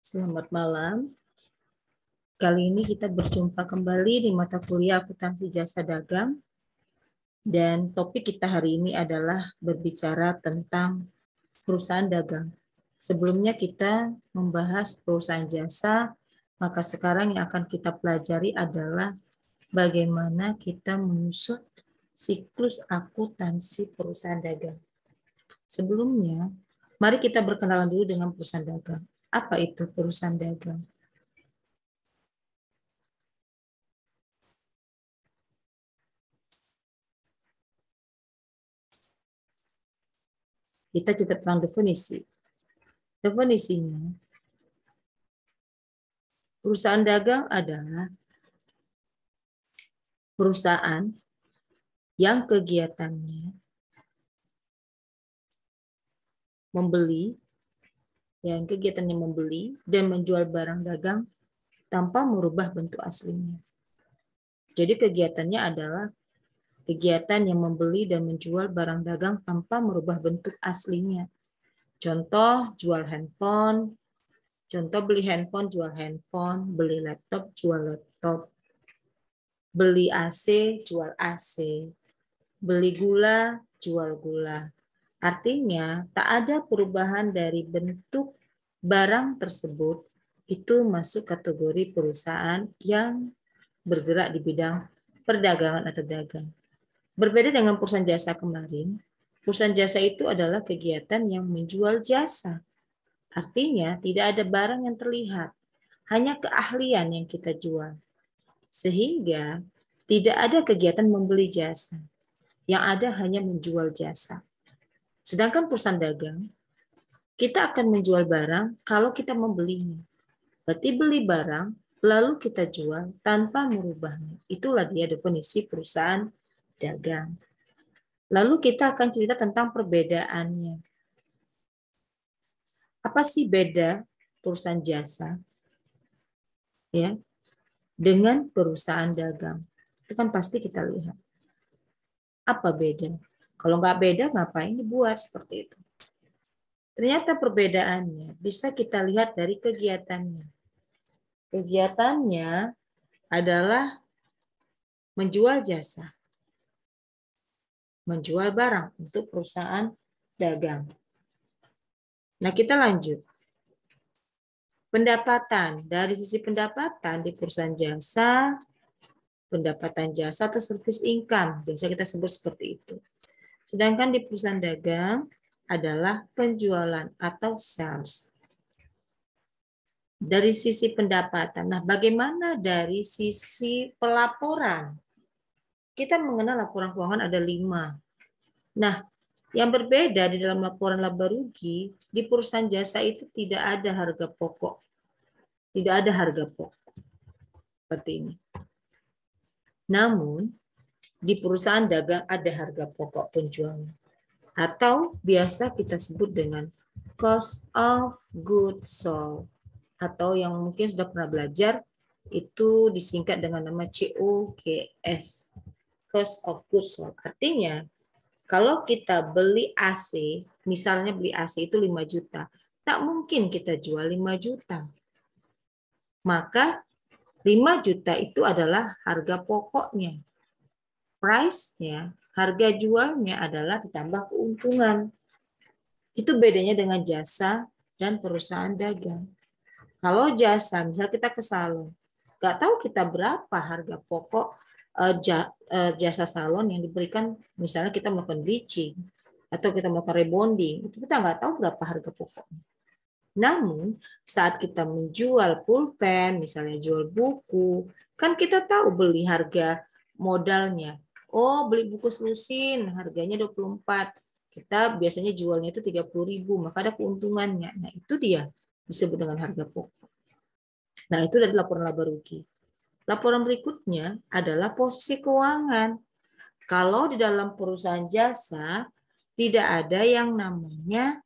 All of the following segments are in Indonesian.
Selamat malam. Kali ini kita berjumpa kembali di mata kuliah akuntansi jasa dagang. Dan topik kita hari ini adalah berbicara tentang perusahaan dagang. Sebelumnya kita membahas perusahaan jasa, maka sekarang yang akan kita pelajari adalah bagaimana kita menyusun siklus akuntansi perusahaan dagang. Sebelumnya, mari kita berkenalan dulu dengan perusahaan dagang. Apa itu perusahaan dagang? Kita catat tentang definisi. Definisinya, perusahaan dagang adalah perusahaan yang kegiatannya membeli, dan menjual barang dagang tanpa merubah bentuk aslinya. Jadi kegiatannya adalah kegiatan yang membeli dan menjual barang dagang tanpa merubah bentuk aslinya. Contoh, jual handphone. Contoh, beli handphone, jual handphone. Beli laptop, jual laptop. Beli AC, jual AC. Beli gula, jual gula. Artinya, tak ada perubahan dari bentuk barang tersebut, itu masuk kategori perusahaan yang bergerak di bidang perdagangan atau dagang. Berbeda dengan perusahaan jasa kemarin, perusahaan jasa itu adalah kegiatan yang menjual jasa. Artinya, tidak ada barang yang terlihat, hanya keahlian yang kita jual. Sehingga, tidak ada kegiatan membeli jasa. Yang ada hanya menjual jasa. Sedangkan perusahaan dagang, kita akan menjual barang kalau kita membelinya. Berarti beli barang, lalu kita jual tanpa merubahnya. Itulah dia definisi perusahaan dagang. Lalu kita akan cerita tentang perbedaannya. Apa sih beda perusahaan jasa ya dengan perusahaan dagang? Itu kan pasti kita lihat. Apa beda? Kalau nggak beda, ngapain dibuat seperti itu? Ternyata perbedaannya bisa kita lihat dari kegiatannya. Kegiatannya adalah menjual jasa, menjual barang untuk perusahaan dagang. Nah, kita lanjut. Pendapatan. Dari sisi pendapatan di perusahaan jasa, pendapatan jasa atau service income, biasa kita sebut seperti itu. Sedangkan di perusahaan dagang adalah penjualan atau sales. Dari sisi pendapatan, nah bagaimana dari sisi pelaporan? Kita mengenal laporan keuangan ada 5. Nah, yang berbeda di dalam laporan laba rugi, di perusahaan jasa itu tidak ada harga pokok. Tidak ada harga pokok. Seperti ini. Namun, di perusahaan dagang ada harga pokok penjualan. Atau biasa kita sebut dengan cost of goods sold. Atau yang mungkin sudah pernah belajar, itu disingkat dengan nama COGS. Cost of goods sold. Artinya, kalau kita beli AC, misalnya beli AC itu 5 juta, tak mungkin kita jual 5 juta. Maka 5 juta itu adalah harga pokoknya. Price-nya, harga jualnya adalah ditambah keuntungan. Itu bedanya dengan jasa dan perusahaan dagang. Kalau jasa, misalnya kita ke salon, nggak tahu kita berapa harga pokok jasa salon yang diberikan, misalnya kita melakukan bleaching atau kita melakukan rebonding, itu kita nggak tahu berapa harga pokoknya. Namun saat kita menjual pulpen, misalnya jual buku, kan kita tahu beli harga modalnya. Oh, beli buku selusin harganya 24. Kita biasanya jualnya itu 30.000, maka ada keuntungannya. Nah, itu dia disebut dengan harga pokok. Nah, itu dari laporan laba rugi. Laporan berikutnya adalah posisi keuangan. Kalau di dalam perusahaan jasa tidak ada yang namanya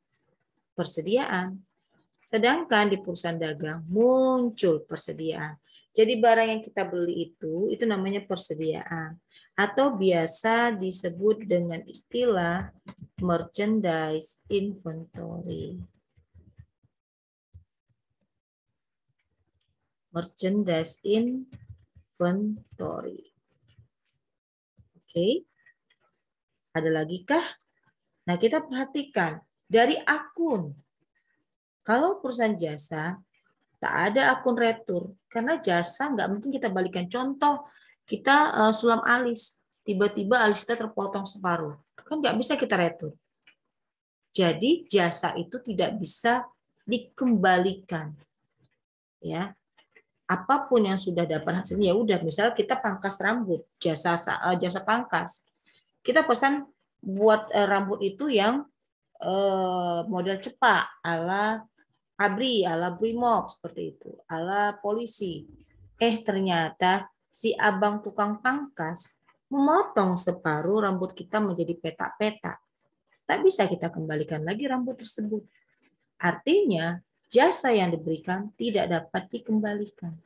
persediaan. Sedangkan di perusahaan dagang muncul persediaan. Jadi barang yang kita beli itu namanya persediaan. Atau biasa disebut dengan istilah merchandise inventory. Merchandise inventory. Oke. Ada lagi kah? Nah, kita perhatikan dari akun. Kalau perusahaan jasa, tak ada akun retur. Karena jasa nggak mungkin kita balikan. Contoh, kita sulam alis. Tiba-tiba alis kita terpotong separuh. Kan nggak bisa kita retur. Jadi jasa itu tidak bisa dikembalikan. Ya, apapun yang sudah dapat hasilnya, ya udah. Misal kita pangkas rambut, jasa pangkas. Kita pesan buat rambut itu yang model cepak ala ABRI, ala Brimob seperti itu, ala polisi. Ternyata si abang tukang pangkas memotong separuh rambut kita menjadi petak-petak. Tak bisa kita kembalikan lagi rambut tersebut. Artinya jasa yang diberikan tidak dapat dikembalikan.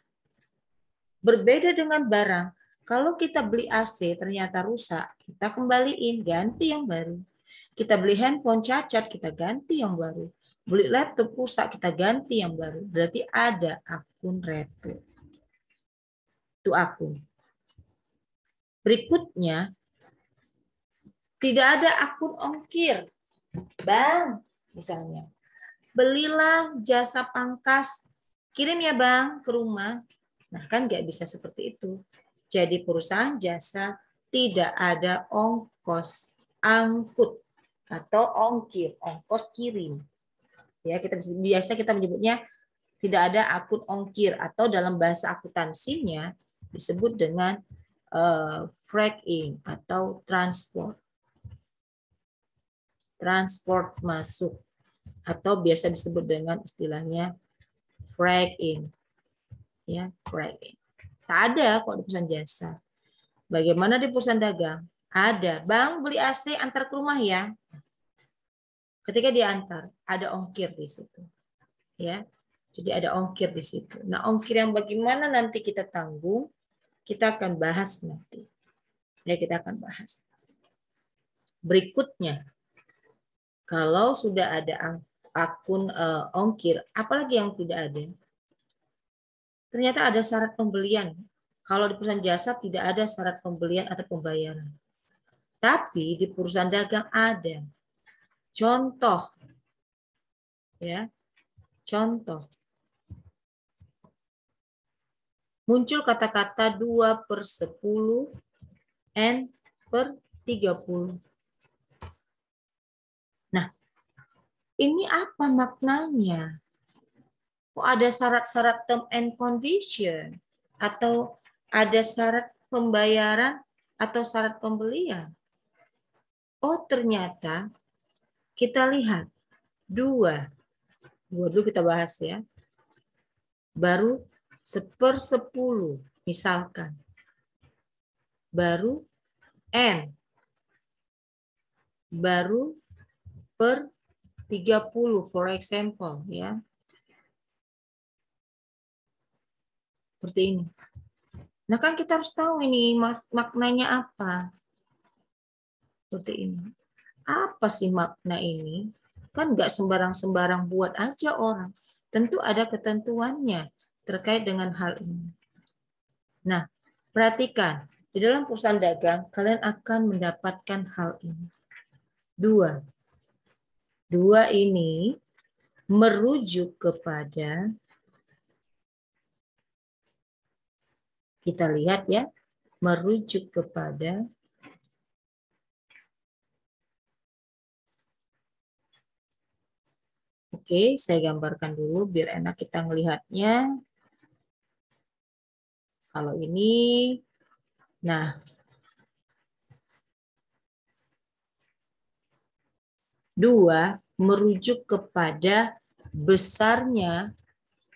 Berbeda dengan barang, kalau kita beli AC ternyata rusak, kita kembaliin, ganti yang baru. Kita beli handphone cacat, kita ganti yang baru. Beli laptop rusak, kita ganti yang baru. Berarti ada akun retur. Itu akun. Berikutnya, tidak ada akun ongkir. Bang, misalnya, belilah jasa pangkas, kirim ya bang ke rumah. Nah kan nggak bisa seperti itu. Jadi perusahaan jasa tidak ada ongkos angkut atau ongkir, ongkos kirim. Ya, biasa kita menyebutnya tidak ada akun ongkir atau dalam bahasa akuntansinya disebut dengan freight-in atau transport. Transport masuk atau biasa disebut dengan istilahnya freight-in. Ya, freight-in. Tak ada kok di perusahaan jasa. Bagaimana di perusahaan dagang? Ada. Bang, beli AC antar ke rumah ya. Ketika diantar, ada ongkir di situ. Ya. Jadi ada ongkir di situ. Nah, ongkir yang bagaimana nanti kita tanggung, kita akan bahas nanti. Ya, kita akan bahas. Berikutnya, kalau sudah ada akun ongkir, apalagi yang tidak ada? Ternyata ada syarat pembelian. Kalau di perusahaan jasa tidak ada syarat pembelian atau pembayaran. Tapi di perusahaan dagang ada. Contoh. Ya. Contoh. Muncul kata-kata 2/10 N/30. Nah, ini apa maknanya? Kok ada syarat-syarat term and condition? Atau ada syarat pembayaran atau syarat pembelian? Oh, ternyata kita lihat 2 dulu kita bahas ya. Baru 1/10 misalkan. Baru N. Baru per 30 for example ya. Seperti ini. Nah kan kita harus tahu ini maknanya apa. Seperti ini. Apa sih makna ini? Kan nggak sembarang-sembarang buat aja orang. Tentu ada ketentuannya terkait dengan hal ini. Nah, perhatikan. Di dalam perusahaan dagang, kalian akan mendapatkan hal ini. 2 ini merujuk kepada, kita lihat ya, merujuk kepada Oke, saya gambarkan dulu biar enak kita melihatnya. Kalau ini, nah, 2 merujuk kepada besarnya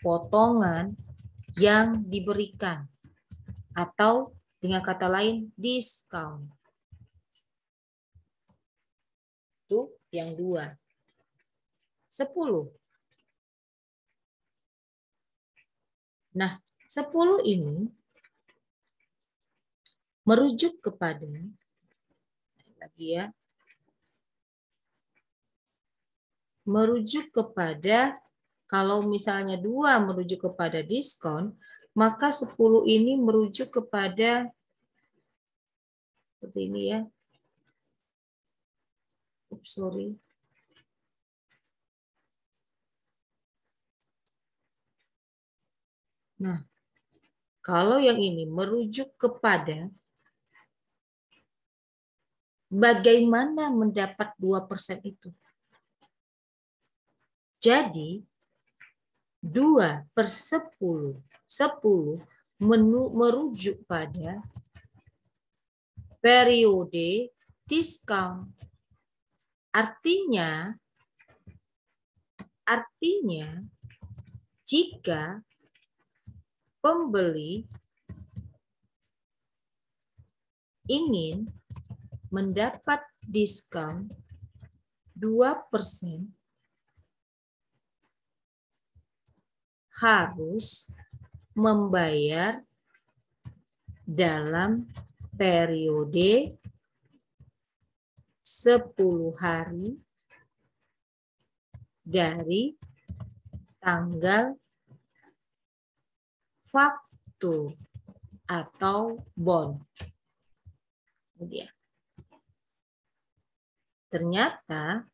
potongan yang diberikan. Atau dengan kata lain, diskon. Itu yang 2. 10. Nah, 10 ini merujuk kepada, lagi ya, merujuk kepada, kalau misalnya 2 merujuk kepada diskon, maka 10 ini merujuk kepada seperti ini ya. Oops, sorry. Nah, kalau yang ini merujuk kepada bagaimana mendapat 2% itu. Jadi, 2/10. 10 merujuk pada periode diskon. Artinya jika pembeli ingin mendapat diskon 2%, harus membayar dalam periode 10 hari dari tanggal faktur atau bond. Kemudian, ternyata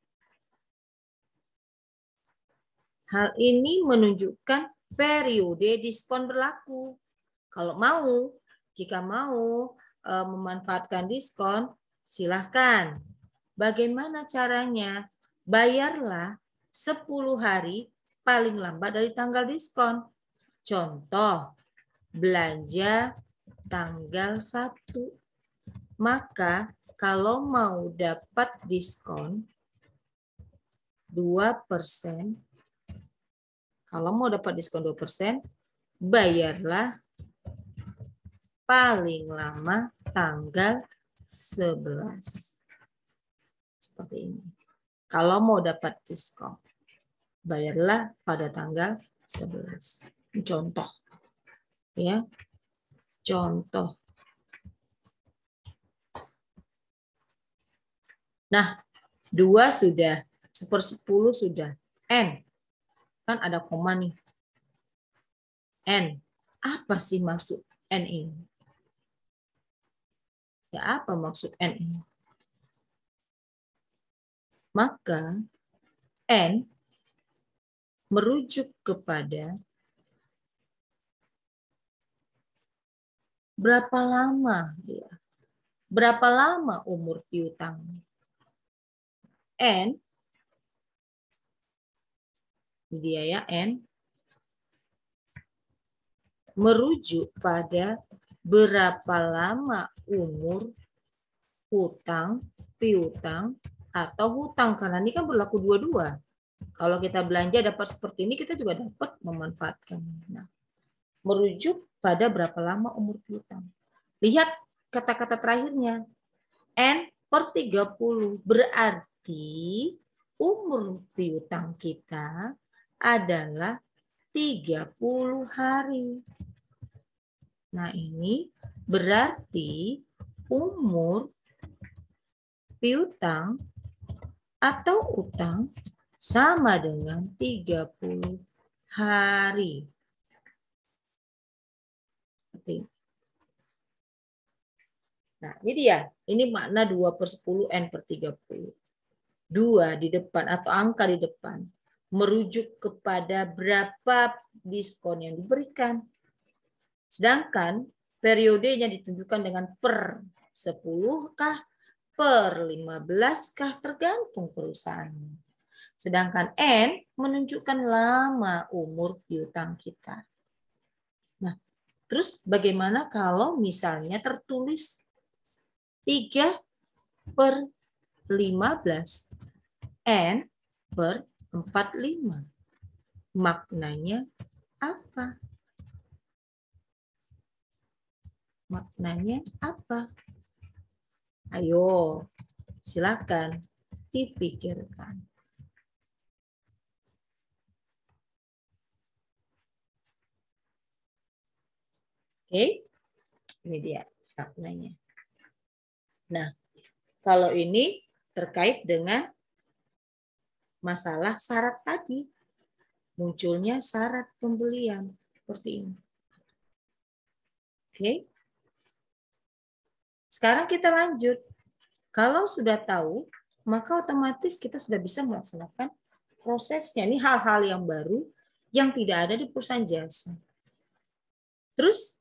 hal ini menunjukkan periode diskon berlaku. Kalau mau, jika mau memanfaatkan diskon, silahkan. Bagaimana caranya? Bayarlah 10 hari paling lambat dari tanggal diskon. Contoh, belanja tanggal 1. Maka kalau mau dapat diskon 2%, kalau mau dapat diskon 2%, bayarlah paling lama tanggal 11. Seperti ini. Kalau mau dapat diskon, bayarlah pada tanggal 11. Contoh. Ya. Contoh. Nah, 2 sudah, 1/10 sudah. N. Kan ada koma nih. N. Apa sih maksud N ini? Ya, apa maksud N ini? Maka N merujuk kepada berapa lama dia, berapa lama umur piutang. N, dia ya, N merujuk pada berapa lama umur hutang, piutang, atau hutang. Karena ini kan berlaku dua-dua. Kalau kita belanja dapat seperti ini, kita juga dapat memanfaatkan. Nah, merujuk pada berapa lama umur piutang. Lihat kata-kata terakhirnya. N/30. Berarti umur piutang kita adalah 30 hari. Nah, ini berarti umur piutang atau utang sama dengan 30 hari. Nah, ini dia. Ini makna 2/10 N/30. 2 di depan atau angka di depan merujuk kepada berapa diskon yang diberikan. Sedangkan periodenya ditunjukkan dengan per 10 kah, per 15 kah, tergantung perusahaannya. Sedangkan N menunjukkan lama umur piutang kita. Nah, terus bagaimana kalau misalnya tertulis 3/15 N/45? Maknanya apa? Maknanya apa? Ayo, silakan dipikirkan. Oke, ini dia maknanya. Nah, kalau ini terkait dengan masalah syarat tadi. Munculnya syarat pembelian seperti ini. Oke. Sekarang kita lanjut. Kalau sudah tahu, maka otomatis kita sudah bisa melaksanakan prosesnya. Ini hal-hal yang baru yang tidak ada di perusahaan jasa. Terus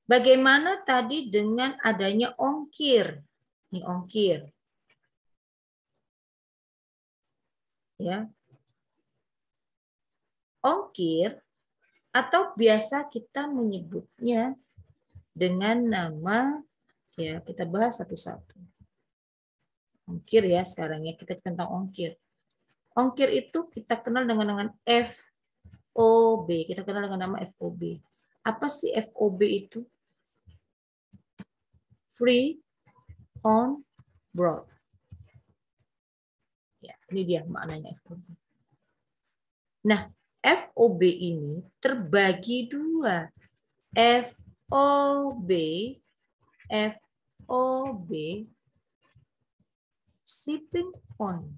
bagaimana tadi dengan adanya ongkir? Ini ongkir. Ya. Ongkir atau biasa kita menyebutnya dengan nama, ya kita bahas satu-satu. Ongkir ya sekarang ya, kita tentang ongkir. Ongkir itu kita kenal dengan FOB. Kita kenal dengan nama FOB. Apa sih FOB itu? Free on board. Ya, ini dia maknanya FOB. Nah, FOB ini terbagi dua. FOB shipping point.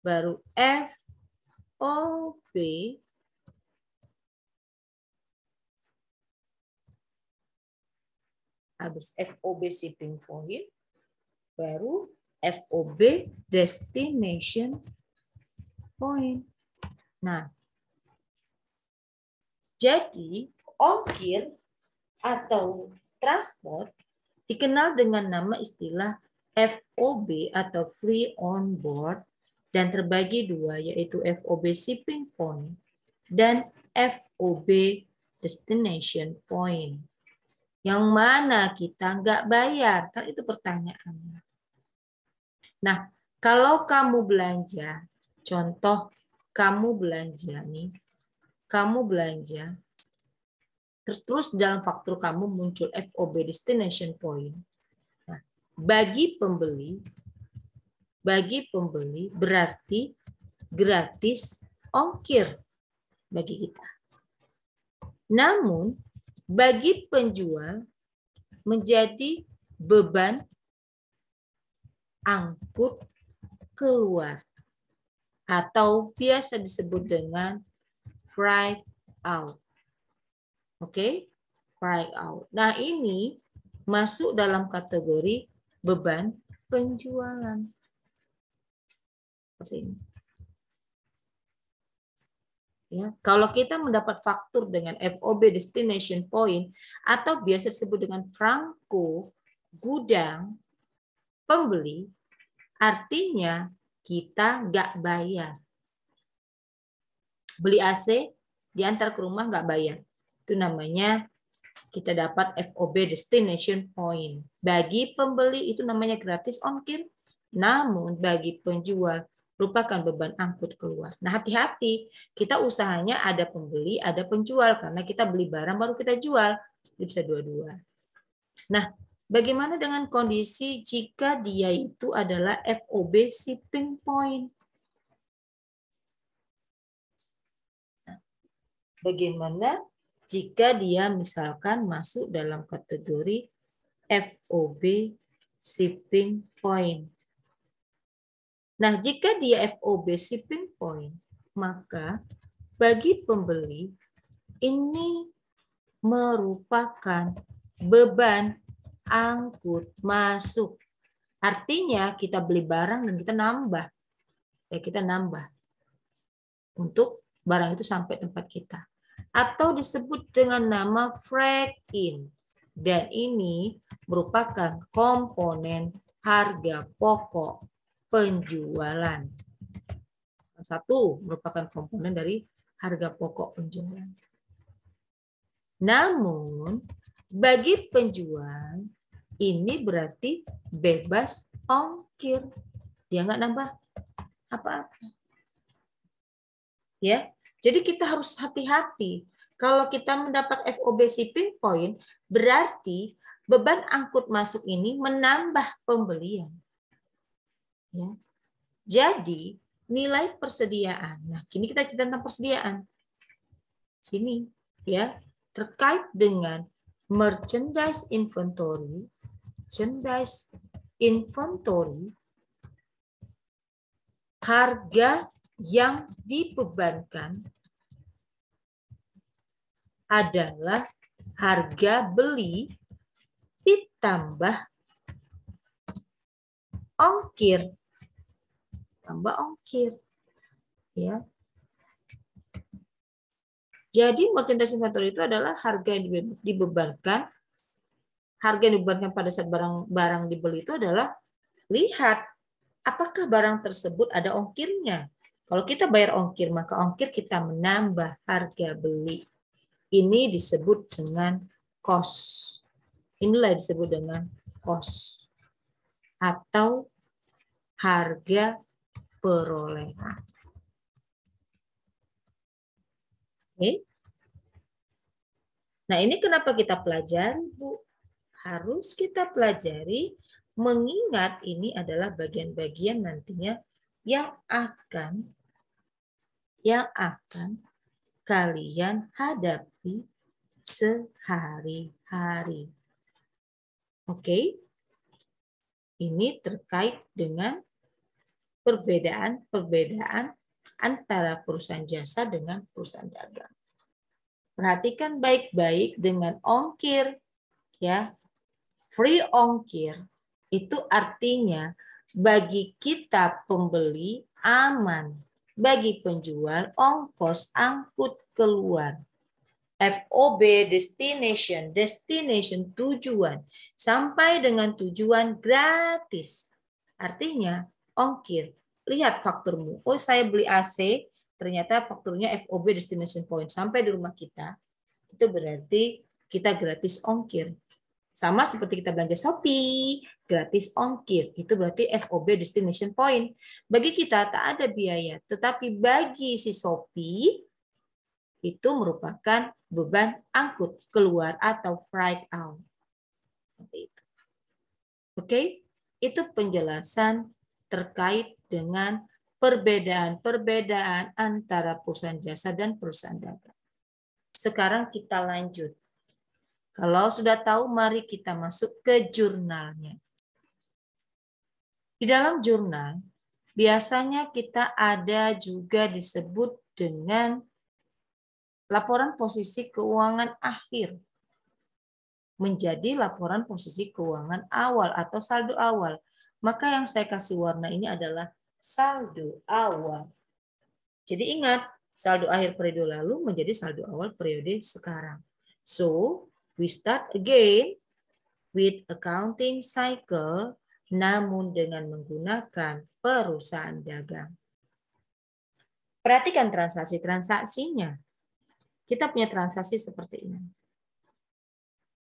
Baru FOB habis FOB shipping point, baru FOB destination point. Nah, jadi ongkir atau transport dikenal dengan nama istilah FOB atau free on board dan terbagi dua, yaitu FOB shipping point dan FOB destination point. Yang mana kita nggak bayar? Kan itu pertanyaannya. Nah, kalau kamu belanja, contoh kamu belanja nih, kamu belanja, terus dalam faktur kamu muncul FOB destination point. Nah, bagi pembeli berarti gratis ongkir bagi kita. Namun, bagi penjual menjadi beban angkut keluar atau biasa disebut dengan freight out. Oke, freight out. Nah, ini masuk dalam kategori beban penjualan. Seperti ini. Ya, kalau kita mendapat faktur dengan FOB destination point atau biasa disebut dengan franko gudang pembeli, artinya kita nggak bayar. Beli AC diantar ke rumah nggak bayar, itu namanya kita dapat FOB destination point. Bagi pembeli itu namanya gratis ongkir, namun bagi penjual merupakan beban angkut keluar. Nah, hati-hati, kita usahanya ada pembeli, ada penjual, karena kita beli barang baru kita jual. Jadi bisa dua-dua. Nah, bagaimana dengan kondisi jika dia itu adalah FOB shipping point? Nah, bagaimana jika dia misalkan masuk dalam kategori FOB shipping point? Nah, jika dia FOB shipping point, maka bagi pembeli ini merupakan beban angkut masuk. Artinya kita beli barang dan kita nambah. Ya, kita nambah untuk barang itu sampai tempat kita. Atau disebut dengan nama freight in. Dan ini merupakan komponen harga pokok penjualan. Satu merupakan komponen dari harga pokok penjualan. Namun, bagi penjual, ini berarti bebas ongkir. Dia nggak nambah apa-apa. Ya, jadi kita harus hati-hati. Kalau kita mendapat FOB shipping point, berarti beban angkut masuk ini menambah pembelian. Ya. Jadi nilai persediaan. Nah, kini kita cerita tentang persediaan. Sini, ya, terkait dengan merchandise inventory, harga yang dibebankan adalah harga beli ditambah ongkir. Tambah ongkir. Ya. Jadi merchandise inventory itu adalah harga yang dibebankan. Harga yang dibebankan pada saat barang dibeli itu adalah lihat apakah barang tersebut ada ongkirnya. Kalau kita bayar ongkir, maka ongkir kita menambah harga beli. Ini disebut dengan cost. Inilah disebut dengan cost atau harga perolehan. Oke. Nah, ini kenapa kita pelajari, Bu? Harus kita pelajari mengingat ini adalah bagian-bagian nantinya yang akan kalian hadapi sehari-hari. Oke? Ini terkait dengan perbedaan antara perusahaan jasa dengan perusahaan dagang. Perhatikan baik-baik dengan ongkir, ya. Free ongkir itu artinya bagi kita pembeli aman, bagi penjual ongkos angkut keluar. FOB destination tujuan sampai dengan tujuan gratis. Artinya ongkir. Lihat fakturmu. Oh, saya beli AC, ternyata fakturnya FOB destination point sampai di rumah kita. Itu berarti kita gratis ongkir. Sama seperti kita belanja Shopee, gratis ongkir. Itu berarti FOB destination point. Bagi kita tak ada biaya, tetapi bagi si Shopee itu merupakan beban angkut keluar atau freight out. Oke, itu penjelasan terkait dengan perbedaan antara perusahaan jasa dan perusahaan dagang. Sekarang kita lanjut. Kalau sudah tahu, mari kita masuk ke jurnalnya. Di dalam jurnal, biasanya kita ada juga disebut dengan laporan posisi keuangan akhir. Menjadi laporan posisi keuangan awal atau saldo awal. Maka yang saya kasih warna ini adalah saldo awal. Jadi ingat, saldo akhir periode lalu menjadi saldo awal periode sekarang. So, we start again with accounting cycle, namun dengan menggunakan perusahaan dagang. Perhatikan transaksi-transaksinya. Kita punya transaksi seperti ini.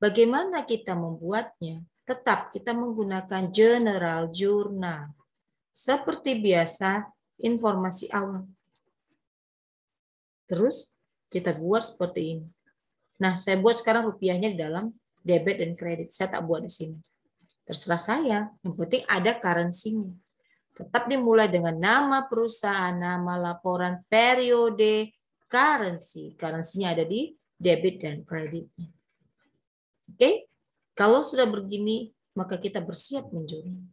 Bagaimana kita membuatnya? Tetap kita menggunakan general journal. Seperti biasa, informasi awal. Terus kita buat seperti ini. Nah, saya buat sekarang rupiahnya di dalam debit dan kredit. Saya tak buat di sini. Terserah saya. Yang penting ada currency-nya. Tetap dimulai dengan nama perusahaan, nama laporan, periode, currency. Currency-nya ada di debit dan kreditnya. Oke? Kalau sudah begini, maka kita bersiap menjurnal.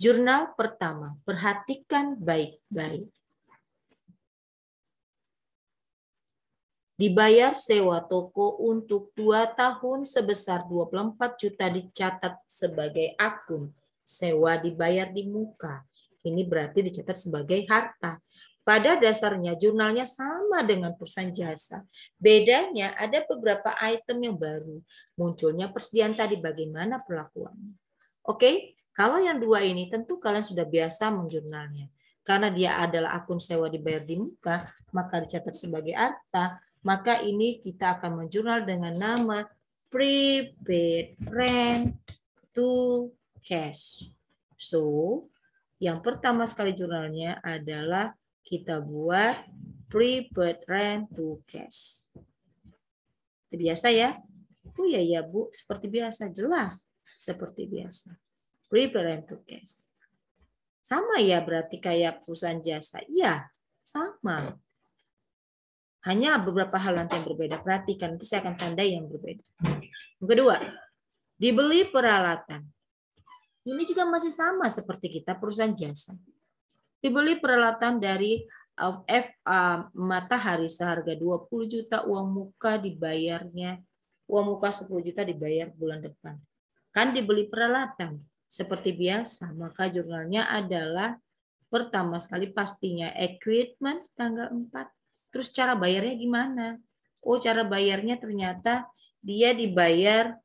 Jurnal pertama, perhatikan baik-baik. Dibayar sewa toko untuk 2 tahun sebesar 24 juta dicatat sebagai akun. Sewa dibayar di muka. Ini berarti dicatat sebagai harta. Pada dasarnya jurnalnya sama dengan perusahaan jasa. Bedanya ada beberapa item yang baru. Munculnya persediaan tadi bagaimana perlakuannya. Oke, kalau yang dua ini tentu kalian sudah biasa menjurnalnya. Karena dia adalah akun sewa dibayar di muka, maka dicatat sebagai harta. Maka ini kita akan menjurnal dengan nama prepaid rent to cash. So, yang pertama sekali jurnalnya adalah kita buat prepaid rent to cash. Itu biasa ya? Oh ya ya Bu, seperti biasa, jelas seperti biasa. Prepaid rent to cash. Sama ya berarti kayak perusahaan jasa? Iya, sama. Hanya beberapa hal nanti yang berbeda. Perhatikan, nanti saya akan tandai yang berbeda. Yang kedua, dibeli peralatan. Ini juga masih sama seperti kita perusahaan jasa. Dibeli peralatan dari Matahari seharga 20 juta, uang muka 10 juta dibayar bulan depan. Kan dibeli peralatan seperti biasa, maka jurnalnya adalah pertama sekali pastinya equipment tanggal 4. Terus cara bayarnya gimana? Oh, cara bayarnya ternyata dia dibayar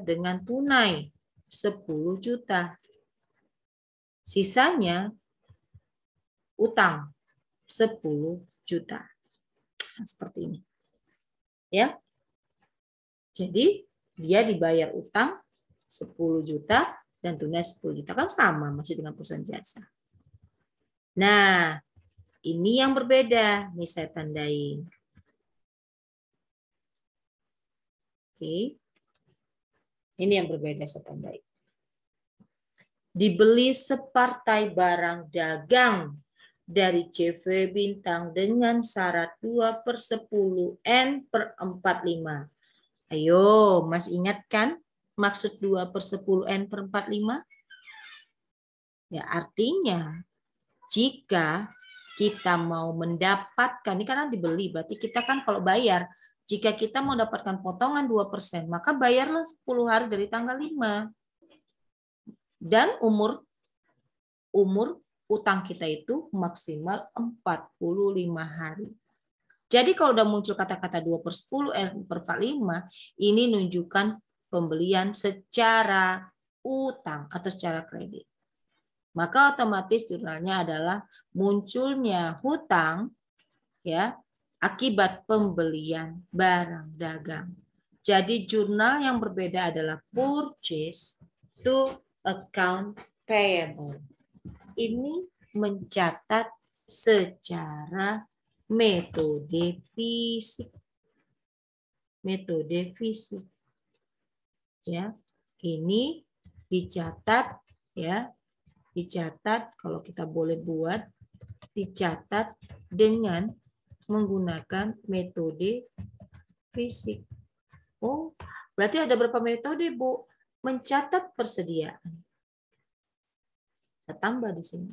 dengan tunai 10 juta. Sisanya utang 10 juta. Nah, seperti ini. Ya. Jadi dia dibayar utang 10 juta dan tunai 10 juta, kan sama masih dengan perusahaan jasa. Nah, ini yang berbeda. Nih saya tandain. Oke. Ini yang berbeda saya tandain. Dibeli separtai barang dagang dari CV Bintang dengan syarat 2/10 N/45. Ayo, masih ingat kan maksud 2/10 N/45? Ya, artinya jika kita mau mendapatkan, ini karena dibeli, berarti kita kan kalau bayar, jika kita mau dapatkan potongan 2%, maka bayarlah 10 hari dari tanggal 5. Dan umur utang kita itu maksimal 45 hari. Jadi kalau udah muncul kata-kata 2/10 N/45, ini menunjukkan pembelian secara utang atau secara kredit. Maka otomatis jurnalnya adalah munculnya hutang ya akibat pembelian barang dagang. Jadi jurnal yang berbeda adalah purchase to account payable. Ini mencatat secara metode fisik. Metode fisik. Ya. Ini dicatat ya. Dicatat kalau kita boleh buat dicatat dengan menggunakan metode fisik. Oh, berarti ada berapa metode, Bu? Mencatat persediaan. Saya tambah di sini.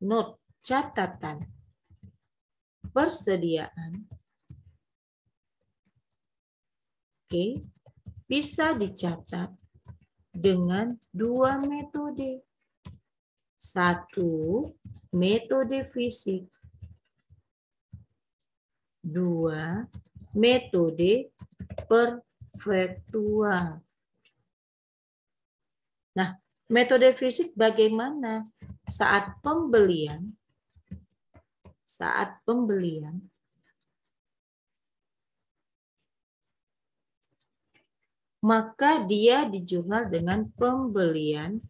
Note, catatan. Persediaan. Oke, bisa dicatat dengan 2 metode. 1, metode fisik. 2, metode perfektual. Nah, metode fisik bagaimana? Saat pembelian, maka dia dijurnal dengan pembelian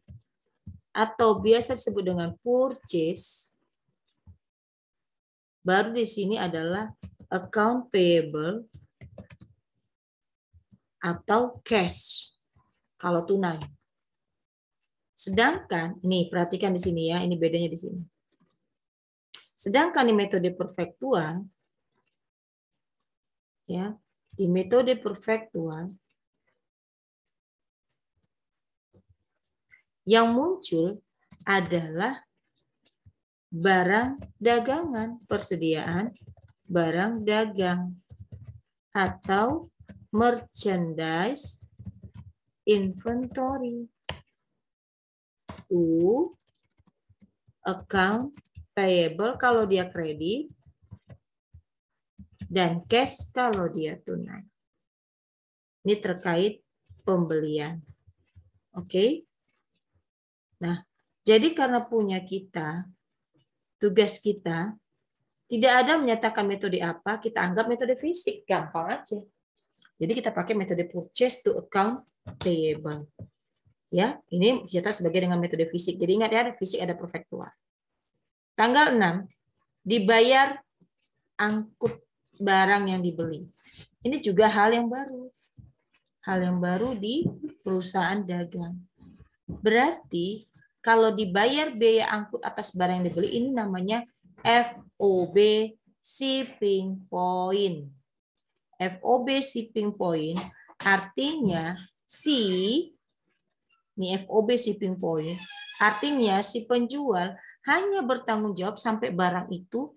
atau biasa disebut dengan purchase. Baru di sini adalah account payable atau cash kalau tunai. Sedangkan ini perhatikan di sini ya, ini bedanya di sini. Sedangkan di metode perfektual ya, di metode perfektual yang muncul adalah barang dagangan, persediaan barang dagang atau merchandise inventory to account payable kalau dia kredit dan cash kalau dia tunai. Ini terkait pembelian. Oke. Nah, jadi karena punya kita, tugas kita, tidak ada menyatakan metode apa, kita anggap metode fisik. Gampang aja. Jadi kita pakai metode purchase to account payable. Ya, ini dicatat sebagai dengan metode fisik. Jadi ingat ya, ada fisik, ada perfektual. Tanggal 6, dibayar angkut barang yang dibeli. Ini juga hal yang baru. Hal yang baru di perusahaan dagang. Berarti kalau dibayar biaya angkut atas barang yang dibeli, ini namanya FOB shipping point. FOB shipping point artinya ini FOB shipping point Artinya si penjual hanya bertanggung jawab sampai barang itu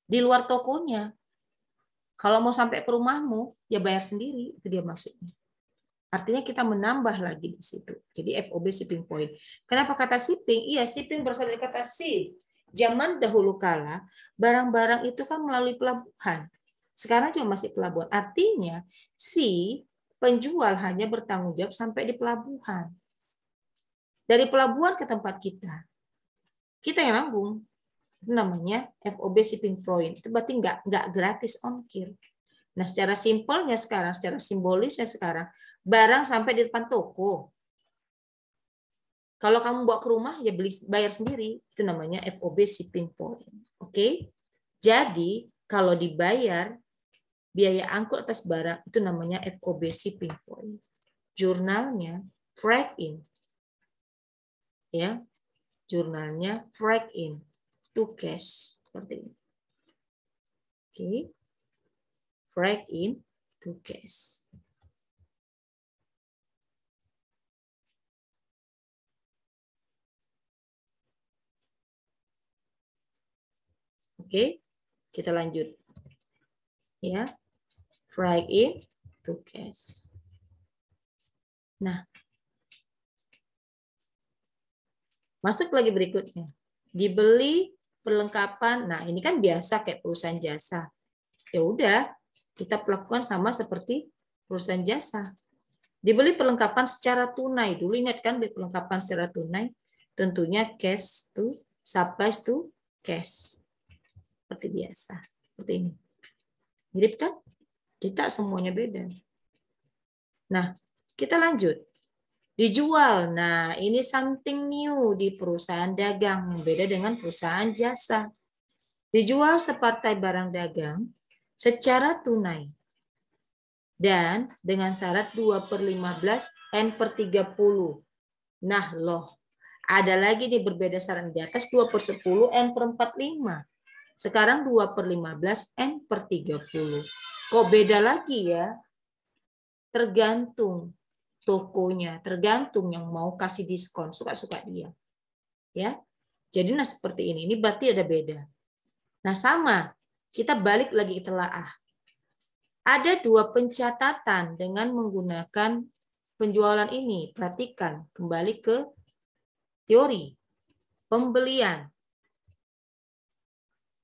di luar tokonya. Kalau mau sampai ke rumahmu, ya bayar sendiri, itu dia maksudnya. Artinya kita menambah lagi di situ. Jadi FOB shipping point. Kenapa kata shipping? Iya, shipping berasal dari kata ship. Zaman dahulu kala, barang-barang itu kan melalui pelabuhan. Sekarang juga masih pelabuhan. Artinya, si penjual hanya bertanggung jawab sampai di pelabuhan. Dari pelabuhan ke tempat kita. Kita yang nanggung. Itu namanya FOB shipping point. Itu berarti nggak gratis ongkir. Nah, secara simpelnya sekarang, secara simbolisnya sekarang, barang sampai di depan toko. Kalau kamu bawa ke rumah, ya bayar sendiri. Itu namanya FOB shipping point. Oke? Jadi, kalau dibayar biaya angkut atas barang, itu namanya FOB shipping point. Jurnalnya freight in. Ya. Jurnalnya freight in to cash. Seperti ini. Oke. Freight in to cash. Oke, kita lanjut. Ya, freight in to cash. Nah, masuk lagi berikutnya. Dibeli perlengkapan. Nah, ini kan biasa kayak perusahaan jasa. Ya udah, kita perlakukan sama seperti perusahaan jasa. Dibeli perlengkapan secara tunai. Dulu ingat kan beli perlengkapan secara tunai? Tentunya cash to supplies to cash. Seperti biasa. Seperti ini. Mirip kan? Kita semuanya beda. Nah, kita lanjut. Dijual. Nah, ini something new di perusahaan dagang yang beda dengan perusahaan jasa. Dijual separtai barang dagang secara tunai. Dan dengan syarat 2/15 N/30. Nah, loh. Ada lagi nih berbeda syarat di atas 2/10 N/45. Sekarang 2/15 N/30. Kok beda lagi ya? Tergantung tokonya, tergantung yang mau kasih diskon, suka-suka dia. Ya. Jadi nah seperti ini. Ini berarti ada beda. Nah, sama. Kita balik lagi ke telaah. Ada 2 pencatatan dengan menggunakan penjualan ini. Perhatikan, kembali ke teori pembelian.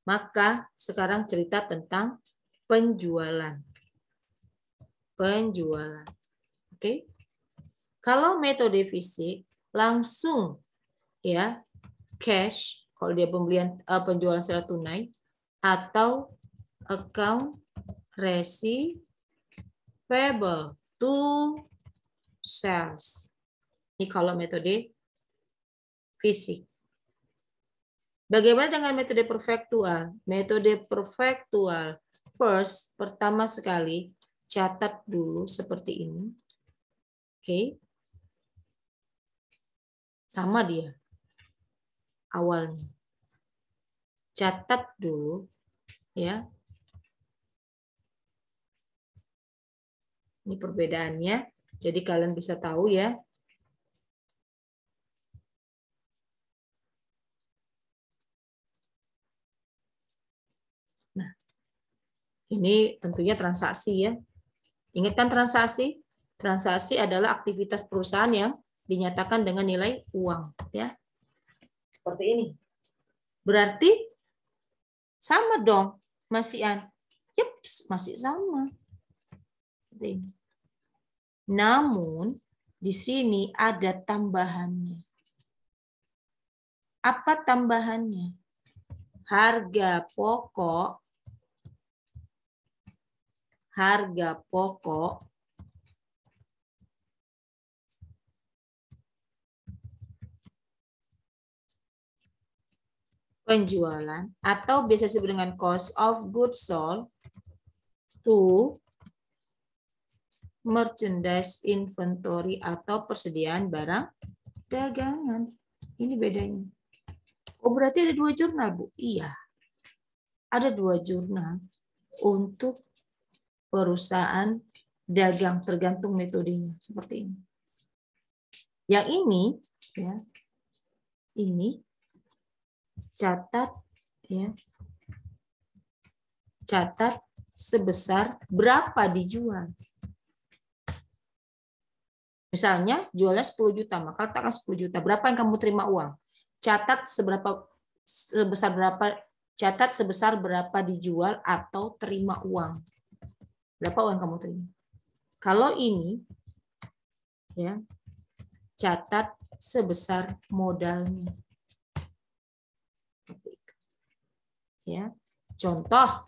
Maka sekarang cerita tentang penjualan. Penjualan. Oke. Kalau metode fisik langsung ya cash kalau dia pembelian penjualan secara tunai atau account receivable to sales. Ini kalau metode fisik. Bagaimana dengan metode perfektual? Metode perfektual first pertama sekali catat dulu seperti ini. Oke. Sama dia. Awalnya. Catat dulu ya. Ini perbedaannya. Jadi kalian bisa tahu ya. Nah, ini tentunya transaksi ya. Ingat kan transaksi? Transaksi adalah aktivitas perusahaan yang dinyatakan dengan nilai uang ya. Seperti ini. Berarti sama dong, Mas Ian. Yups, masih sama. Namun di sini ada tambahannya. Apa tambahannya? Harga pokok penjualan atau biasa disebut dengan cost of goods sold to merchandise inventory atau persediaan barang dagangan. Ini bedanya. Oh, berarti ada 2 jurnal, Bu? Iya. Ada 2 jurnal untuk perusahaan dagang tergantung metodenya seperti ini. Yang ini ya ini catat ya. Catat sebesar berapa dijual. Misalnya jualnya 10 juta, maka letakkan 10 juta. Berapa yang kamu terima uang? Catat sebesar berapa dijual atau terima uang. Berapa uang kamu terima? Kalau ini ya, catat sebesar modalnya. Ya. Contoh,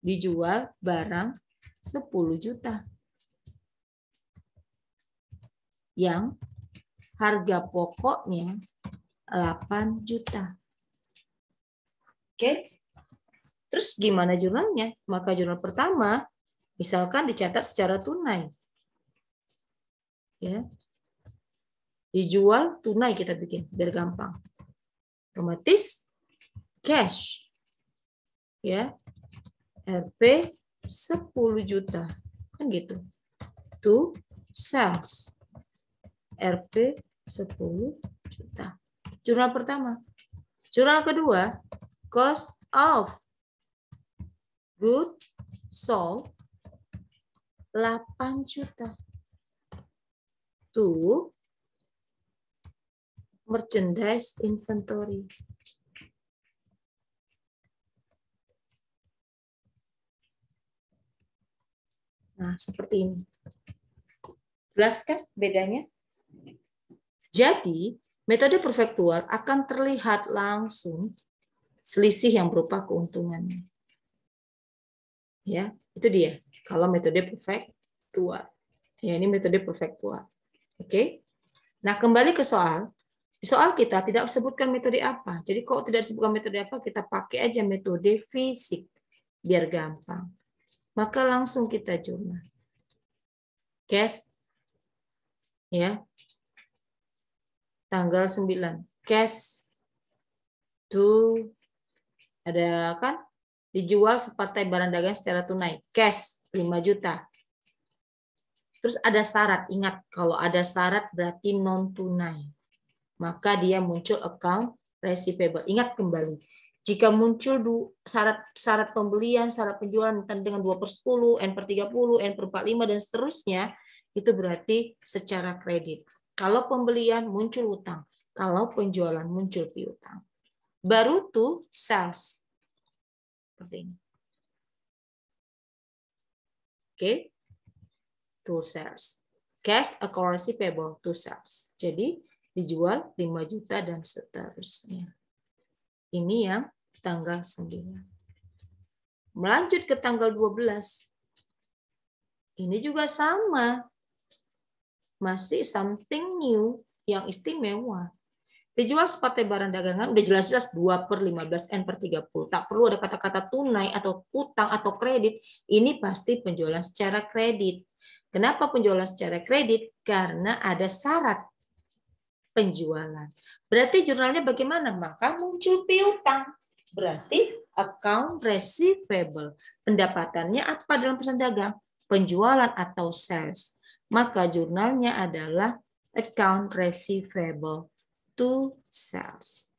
dijual barang 10 juta. Yang harga pokoknya 8 juta. Oke. Terus gimana jurnalnya? Maka jurnal pertama, misalkan dicatat secara tunai. Ya. Dijual tunai kita bikin, biar gampang. Otomatis cash. Ya. RP 10 juta. Kan gitu. To sales. RP 10 juta. Jurnal pertama. Jurnal kedua, cost of goods sold 8 juta. To merchandise inventory. Nah, seperti ini. Jelas kan bedanya? Jadi, metode perfektual akan terlihat langsung selisih yang berupa keuntungannya. Ya, itu dia. Kalau metode perfektual. Ya, ini metode perfektual. Oke. Nah, kembali ke soal. Di soal kita tidak sebutkan metode apa. Jadi kalau tidak disebutkan metode apa, kita pakai aja metode fisik biar gampang. Maka langsung kita jurnal. Cash ya. Tanggal 9. Cash to ada kan dijual separtai barang dagangan secara tunai. Cash 5 juta. Terus ada syarat. Ingat kalau ada syarat berarti non tunai. Maka dia muncul account receivable. Ingat kembali, jika muncul syarat pembelian, syarat penjualan dengan 2/10, N/30, N/45, dan seterusnya, itu berarti secara kredit. Kalau pembelian muncul utang, kalau penjualan muncul piutang. Baru tuh sales. Seperti ini. Oke. To sales. Cash account receivable to sales. Jadi dijual 5 juta dan seterusnya. Ini yang tanggal 9. Melanjut ke tanggal 12. Ini juga sama. Masih something new yang istimewa. Dijual separtai barang dagangan, udah jelas-jelas 2/15 N/30. Tak perlu ada kata-kata tunai atau utang atau kredit. Ini pasti penjualan secara kredit. Kenapa penjualan secara kredit? Karena ada syarat penjualan. Berarti jurnalnya bagaimana? Maka muncul piutang. Berarti account receivable. Pendapatannya apa dalam perusahaan dagang? Penjualan atau sales. Maka jurnalnya adalah account receivable to sales.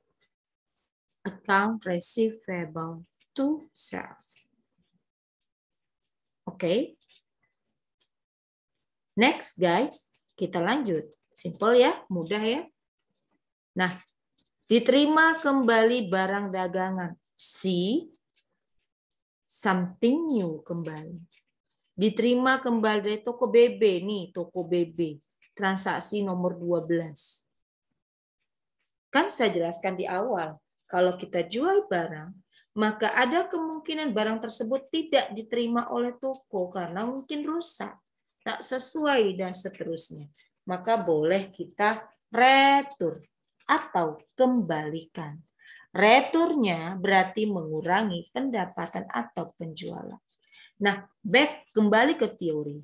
Account receivable to sales. Oke. Next guys, kita lanjut. Simple ya, mudah ya. Nah, diterima kembali barang dagangan. See, something new kembali. Diterima kembali dari toko BB nih, toko BB. Transaksi nomor 12. Kan saya jelaskan di awal, kalau kita jual barang, maka ada kemungkinan barang tersebut tidak diterima oleh toko karena mungkin rusak, tak sesuai dan seterusnya. Maka boleh kita retur atau kembalikan. Returnya berarti mengurangi pendapatan atau penjualan. Nah, kembali ke teori.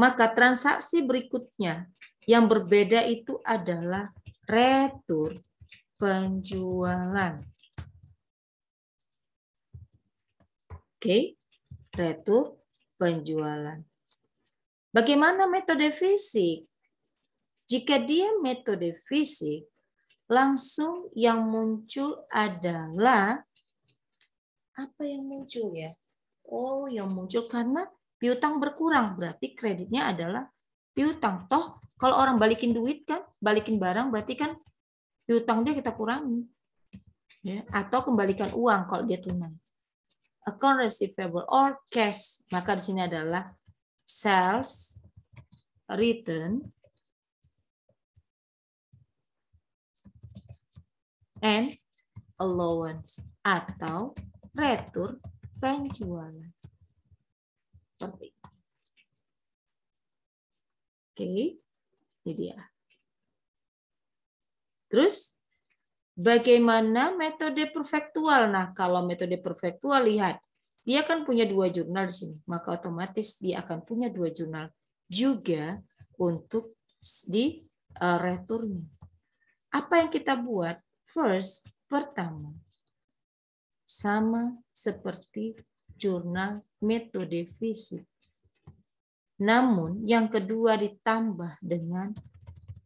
Maka transaksi berikutnya yang berbeda itu adalah retur penjualan. Oke, retur penjualan. Bagaimana metode fisik? Jika dia metode fisik, langsung yang muncul adalah apa yang muncul ya? Oh, yang muncul karena piutang berkurang, berarti kreditnya adalah piutang. Toh, kalau orang balikin duit kan, balikin barang, berarti kan piutang dia kita kurangi. Ya, atau kembalikan uang kalau dia tunai. Account receivable or cash, maka di sini adalah sales return and allowance atau retur penjualan. Seperti itu. Oke, ini dia. Terus, bagaimana metode perfektual? Nah, kalau metode perfektual, lihat. Dia kan punya 2 jurnal di sini. Maka otomatis dia akan punya 2 jurnal juga untuk di returnya. Apa yang kita buat? First, pertama. Sama seperti jurnal metode fisik. Namun, yang kedua ditambah dengan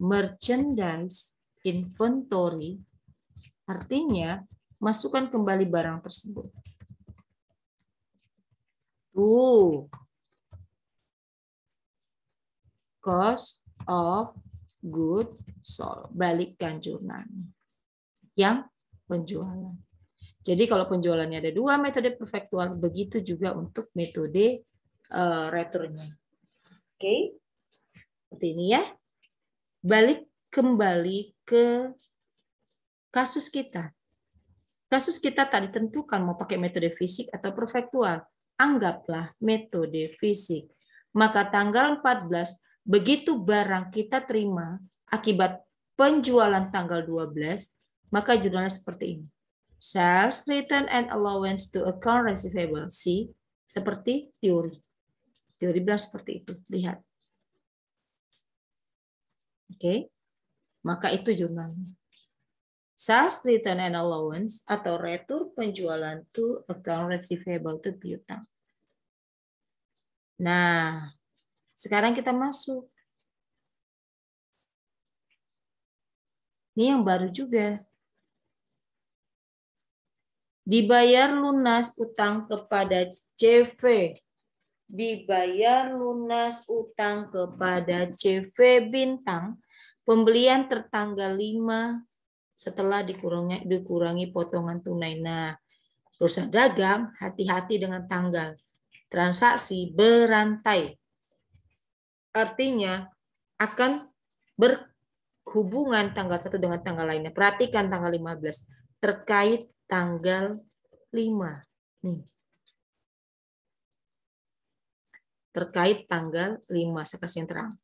merchandise inventory, artinya masukkan kembali barang tersebut. Cost of goods sold. Balikkan jurnalnya. Yang penjualan. Jadi kalau penjualannya ada 2 metode perfektual, begitu juga untuk metode returnya. Oke, seperti ini ya. Balik kembali ke kasus kita. Kasus kita tadi tentukan mau pakai metode fisik atau perfektual. Anggaplah metode fisik. Maka tanggal 14, begitu barang kita terima akibat penjualan tanggal 12, maka jurnalnya seperti ini. Sales return and allowance to account receivable. See, seperti teori. Teori bilang seperti itu. Lihat. Oke. Maka itu jurnalnya. Sales return and allowance atau retur penjualan to account receivable to piutang. Nah, sekarang kita masuk. Ini yang baru juga. Dibayar lunas utang kepada CV. Dibayar lunas utang kepada CV bintang, pembelian tertanggal 5 setelah dikurangi potongan tunai. Nah, perusahaan dagang hati-hati dengan tanggal. Transaksi berantai. Artinya akan berhubungan tanggal 1 dengan tanggal lainnya. Perhatikan tanggal 15 terkait tanggal 5. Nih. Terkait tanggal 5, saya kasih yang terang.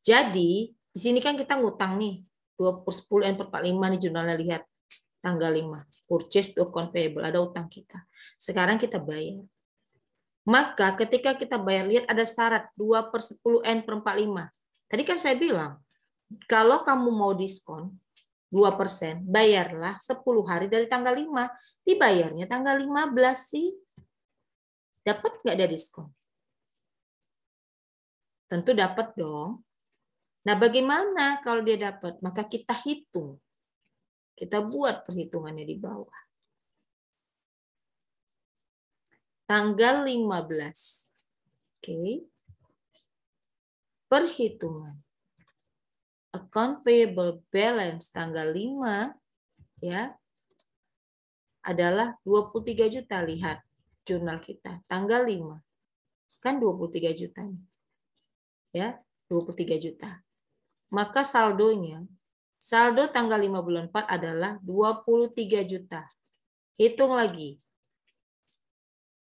Jadi, di sini kan kita ngutang nih, 20/10/45 nih jurnalnya, lihat tanggal 5. Purchase to account payable, ada utang kita. Sekarang kita bayar. Maka ketika kita bayar, lihat ada syarat 2/10/45. Tadi kan saya bilang, kalau kamu mau diskon 2%, bayarlah 10 hari dari tanggal 5. Dibayarnya tanggal 15 sih. Dapat nggak dia diskon? Tentu dapat dong. Nah, bagaimana kalau dia dapat? Maka kita hitung. Kita buat perhitungannya di bawah. Tanggal 15. Oke. Perhitungan. Account payable balance tanggal 5 ya adalah 23 juta. Lihat jurnal kita tanggal 5. Kan 23 juta. Ya, 23 juta. Maka saldonya, saldo tanggal 5 bulan 4 adalah 23 juta. Hitung lagi.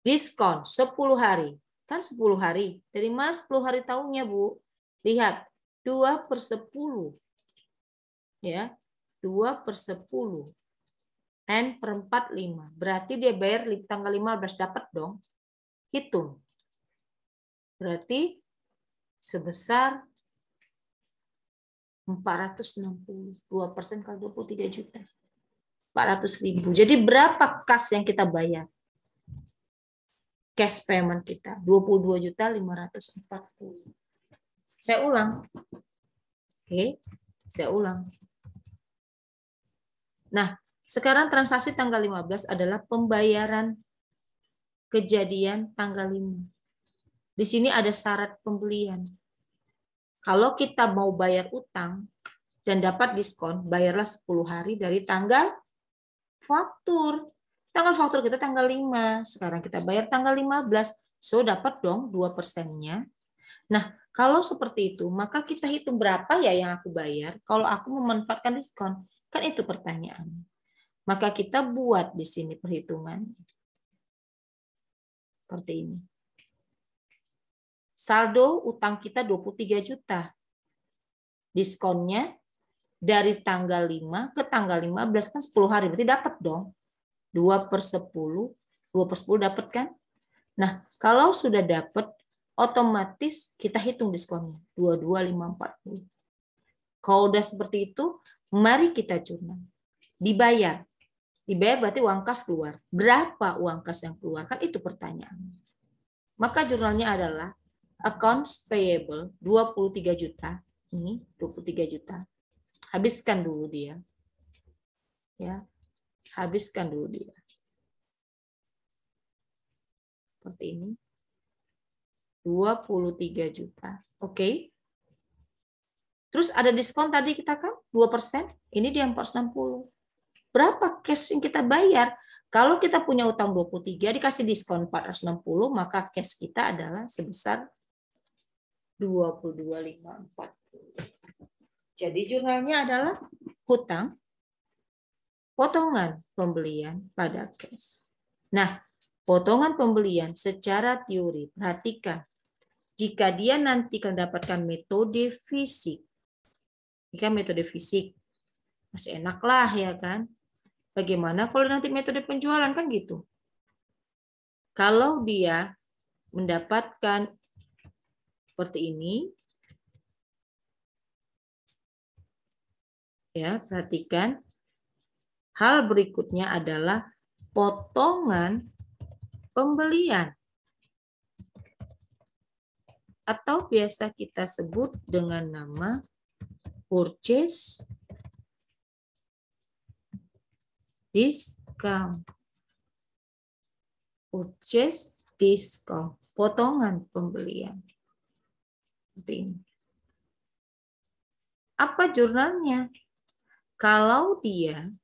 Diskon 10 hari. Kan 10 hari. Dari mana 10 hari tahunnya, Bu? Lihat, 2/10. Ya, 2/10. N/45. Berarti dia bayar tanggal 15, dapat dong. Hitung. Berarti sebesar 460. 2% kali 23 juta. 400.000. Jadi berapa kas yang kita bayar? Cash payment kita 22.540. Saya ulang. Oke, saya ulang. Nah, sekarang transaksi tanggal 15 adalah pembayaran kejadian tanggal 5. Di sini ada syarat pembelian. Kalau kita mau bayar utang dan dapat diskon, bayarlah 10 hari dari tanggal faktur. Tanggal faktur kita tanggal 5. Sekarang kita bayar tanggal 15. So, dapat dong 2%-nya. Nah, kalau seperti itu, maka kita hitung berapa ya yang aku bayar kalau aku memanfaatkan diskon. Kan itu pertanyaan. Maka kita buat di sini perhitungan. Seperti ini. Saldo utang kita 23 juta. Diskonnya dari tanggal 5 ke tanggal 15 kan 10 hari. Berarti dapat dong. 2/10. 2/10 dapat kan? Nah, kalau sudah dapat, otomatis kita hitung diskonnya. 22.540. Kalau udah seperti itu, mari kita jurnal. Dibayar. Dibayar berarti uang kas keluar. Berapa uang kas yang keluar? Kan itu pertanyaan. Maka jurnalnya adalah accounts payable 23 juta. Ini 23 juta. Habiskan dulu dia. Ya. Habiskan dulu dia. Seperti ini. 23 juta. Oke. Terus ada diskon tadi kita kan 2%. Ini dia 460. Berapa cash yang kita bayar? Kalau kita punya utang 23 dikasih diskon 460, maka cash kita adalah sebesar 22.540. Jadi jurnalnya adalah hutang potongan pembelian pada cash. Nah, potongan pembelian secara teori, perhatikan. Jika dia nanti akan mendapatkan metode fisik, jika metode fisik, masih enak lah ya kan. Bagaimana kalau nanti metode penjualan kan gitu. Kalau dia mendapatkan seperti ini, ya perhatikan. Hal berikutnya adalah potongan pembelian. Atau biasa kita sebut dengan nama purchase discount. Purchase discount. Potongan pembelian. Apa jurnalnya? Kalau dia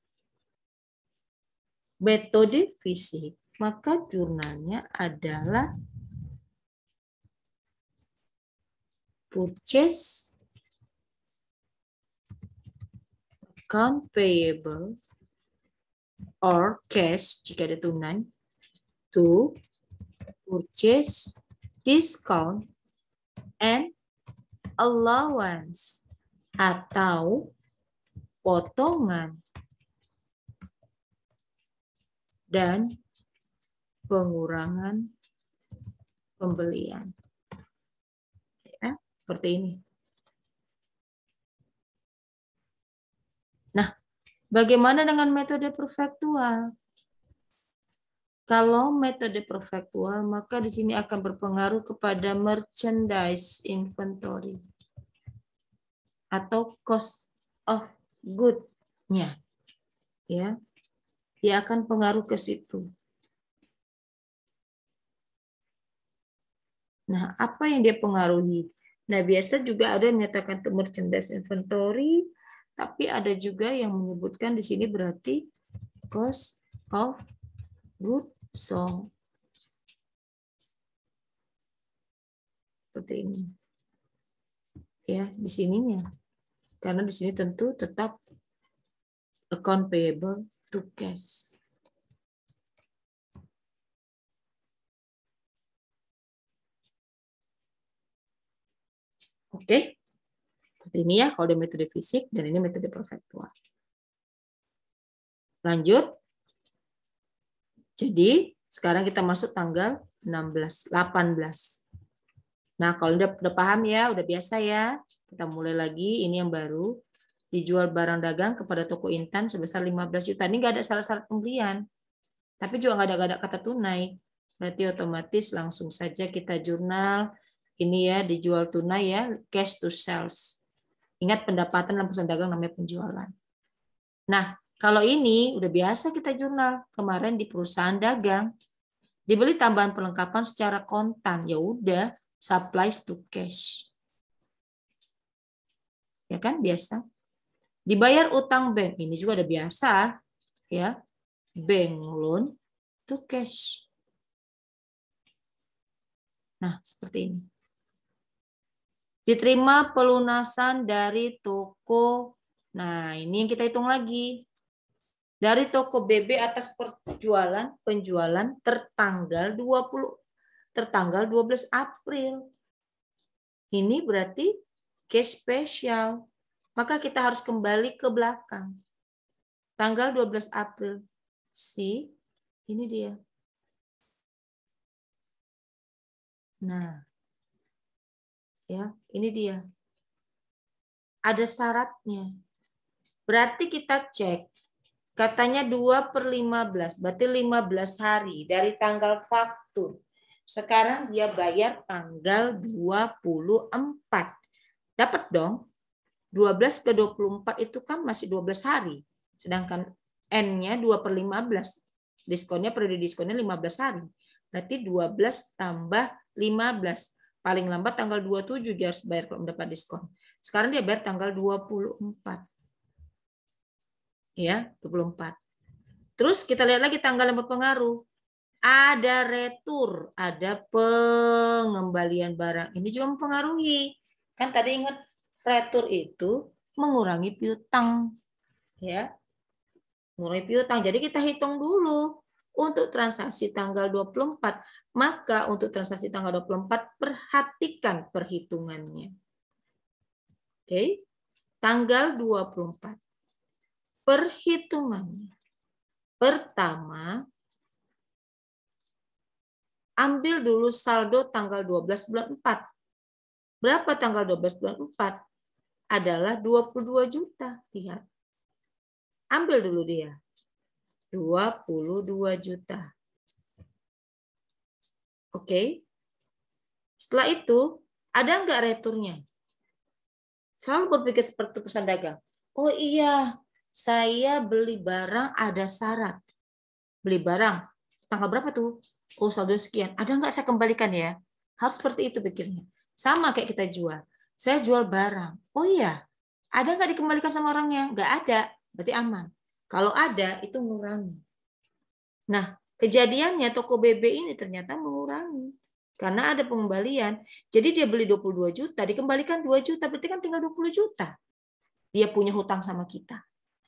metode fisik, maka jurnalnya adalah purchase account payable or cash jika ada tunai to purchase discount and allowance atau potongan dan pengurangan pembelian. Ya, seperti ini. Nah, bagaimana dengan metode perfektual? Kalau metode perfektual, maka di sini akan berpengaruh kepada merchandise inventory atau cost of good-nya. Ya. Dia akan pengaruh ke situ. Nah, apa yang dia pengaruhi? Nah, biasa juga ada yang menyatakan merchandise inventory, tapi ada juga yang menyebutkan di sini berarti cost of goods sold. Seperti ini. Ya, di sininya. Karena di sini tentu tetap account payable to cash. Oke. Seperti ini ya kalau ada metode fisik dan ini metode perfektual. Lanjut. Jadi, sekarang kita masuk tanggal 18. Nah, kalau udah paham ya, udah biasa ya. Kita mulai lagi, ini yang baru. Dijual barang dagang kepada toko Intan sebesar 15 juta. Ini nggak ada syarat-syarat pembelian. Tapi juga nggak ada kata tunai. Berarti otomatis langsung saja kita jurnal Ini ya dijual tunai ya, cash to sales. Ingat pendapatan dalam perusahaan dagang namanya penjualan. Nah, kalau ini udah biasa kita jurnal. Kemarin di perusahaan dagang dibeli tambahan perlengkapan secara kontan, ya udah supplies to cash. Ya kan biasa. Dibayar utang bank, ini juga udah biasa ya. Bank loan to cash. Nah, seperti ini. Diterima pelunasan dari toko. Nah, ini yang kita hitung lagi. Dari toko BB atas penjualan tertanggal 12 April. Ini berarti cash spesial. Maka kita harus kembali ke belakang. Tanggal 12 April. Ini dia. Nah, ya, ini dia. Ada syaratnya. Berarti kita cek. Katanya 2/15, berarti 15 hari dari tanggal faktur. Sekarang dia bayar tanggal 24. Dapat dong. 12 ke 24 itu kan masih 12 hari. Sedangkan N-nya 2/15. Diskonnya, periode diskonnya 15 hari. Berarti 12 tambah 15. Paling lambat tanggal 27 dia harus bayar kalau mendapat diskon. Sekarang dia bayar tanggal 24. Ya, 24. Terus kita lihat lagi tanggal yang berpengaruh. Ada retur, ada pengembalian barang. Ini juga mempengaruhi. Kan tadi ingat retur itu mengurangi piutang. Ya. Mengurangi piutang. Jadi kita hitung dulu untuk transaksi tanggal 24. Maka untuk transaksi tanggal 24 perhatikan perhitungannya. Oke. Tanggal 24. Perhitungannya. Pertama, ambil dulu saldo tanggal 12 bulan 4. Berapa tanggal 12 bulan 4? Adalah 22 juta. Lihat. Ambil dulu dia. 22 juta. Oke. Setelah itu, ada nggak returnya? Selalu berpikir seperti perusahaan dagang. Oh iya, saya beli barang ada syarat. Beli barang, tanggal berapa tuh? Oh, saldo sekian. Ada nggak saya kembalikan ya? Harus seperti itu pikirnya. Sama kayak kita jual. Saya jual barang. Oh iya, ada nggak dikembalikan sama orangnya? Nggak ada, berarti aman. Kalau ada, itu mengurangi. Nah, kejadiannya toko BB ini ternyata mengurangi. Karena ada pengembalian. Jadi dia beli 22 juta, dikembalikan 2 juta, berarti kan tinggal 20 juta. Dia punya hutang sama kita.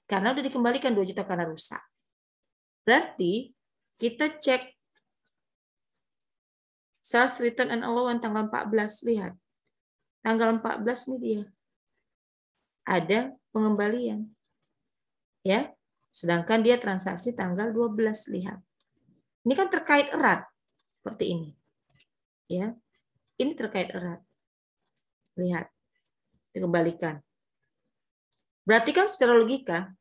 Karena udah dikembalikan 2 juta karena rusak. Berarti kita cek sales return and allowance tanggal 14. Lihat. Tanggal 14 ini dia. Ada pengembalian. Ya. Sedangkan dia transaksi tanggal 12. Lihat. Ini kan terkait erat. Seperti ini. Ya. Ini terkait erat. Lihat. Dikembalikan. Berarti kan secara logika,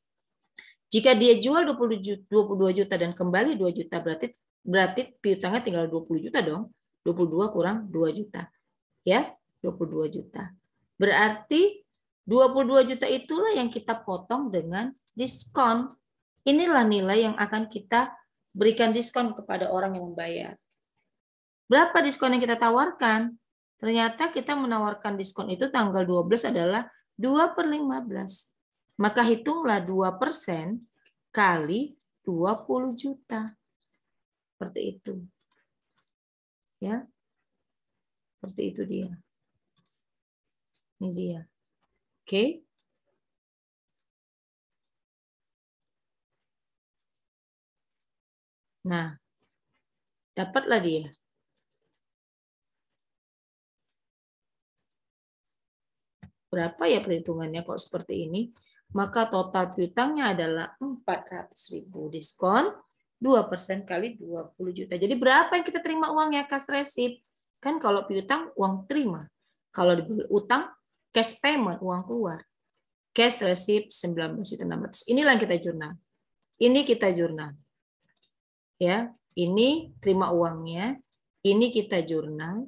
jika dia jual 22 juta dan kembali 2 juta, berarti piutangnya tinggal 20 juta dong. 22 kurang 2 juta. Ya, 22 juta. Berarti 22 juta itulah yang kita potong dengan diskon. Inilah nilai yang akan kita berikan diskon kepada orang yang membayar. Berapa diskon yang kita tawarkan? Ternyata kita menawarkan diskon itu tanggal 12 adalah 2/15. Maka hitunglah 2% kali 20 juta. Seperti itu. Ya. Seperti itu dia. Ini dia. Oke. Nah, dapatlah dia. Berapa ya perhitungannya kok seperti ini? Maka total piutangnya adalah 400.000 diskon 2% kali 20 juta. Jadi berapa yang kita terima uangnya cash receipt? Kan kalau piutang uang terima. Kalau dibeli utang cash payment uang keluar. Cash receipt 19.600. Inilah yang kita jurnal. Ini kita jurnal. Ya, ini terima uangnya, ini kita jurnal.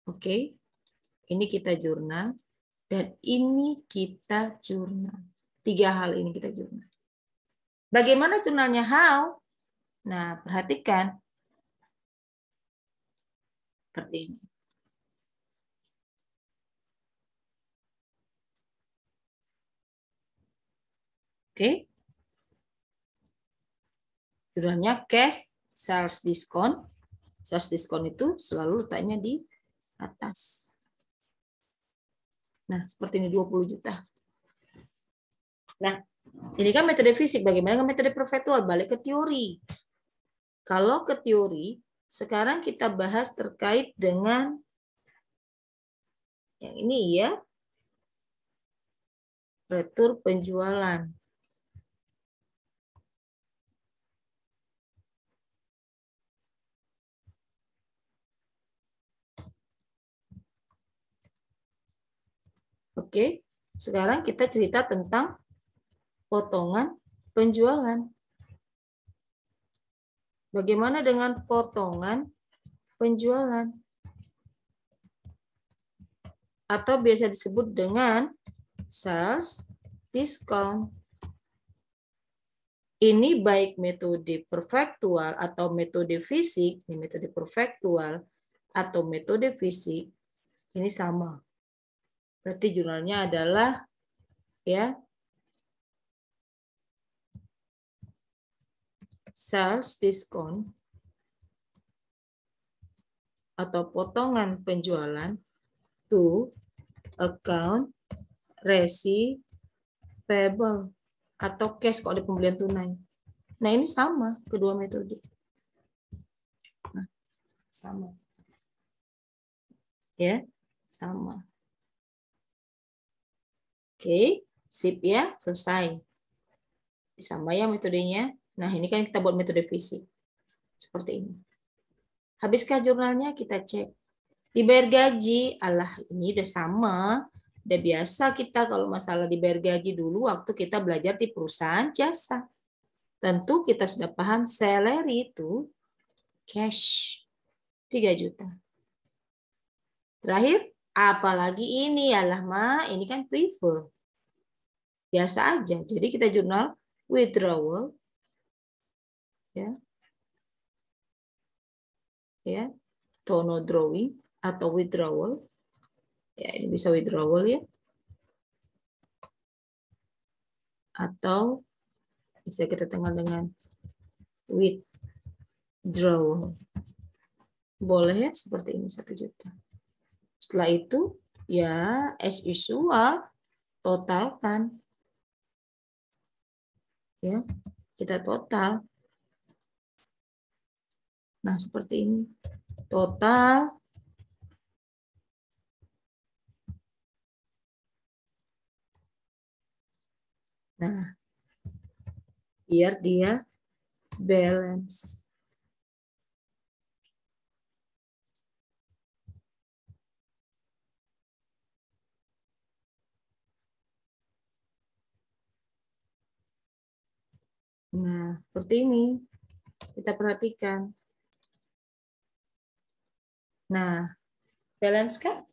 Oke. Ini kita jurnal dan ini kita jurnal. 3 hal ini kita jurnal. Bagaimana jurnalnya? How? Nah, perhatikan. Seperti ini. Oke. Jurnalnya cash sales discount. Sales discount itu selalu letaknya di atas. Nah, seperti ini 20 juta. Nah, ini kan metode fisik. Bagaimana dengan metode perpetual? Balik ke teori. Kalau ke teori, sekarang kita bahas terkait dengan yang ini ya. Retur penjualan. Oke, sekarang kita cerita tentang potongan penjualan. Bagaimana dengan potongan penjualan? Atau biasa disebut dengan sales discount. Ini baik metode perfektual atau metode fisik, ini metode perfektual atau metode fisik, ini sama. Berarti jurnalnya adalah ya sales discount atau potongan penjualan to account receivable atau cash kalau ada pembelian tunai. Nah, ini sama kedua metode. Nah, sama. Ya, sama. Oke, sip ya, selesai. Sama ya metodenya. Nah, ini kan kita buat metode fisik. Seperti ini. Habiskah jurnalnya? Kita cek. Dibayar gaji, alah ini udah sama. Udah biasa kita kalau masalah dibayar gaji dulu waktu kita belajar di perusahaan jasa. Tentu kita sudah paham salary itu cash 3 juta. Terakhir, apalagi ini alah Ma, ini kan prefer. Biasa aja. Jadi kita jurnal withdrawal ya. Ya. Tono drawing atau withdrawal. Ya, ini bisa withdrawal ya. Atau bisa kita tengah dengan withdrawal. Boleh ya seperti ini 1 juta. Setelah itu ya as usual totalkan. Ya, kita total. Nah, seperti ini. Total nah, biar dia balance. Nah, seperti ini. Kita perhatikan. Nah, balance kan?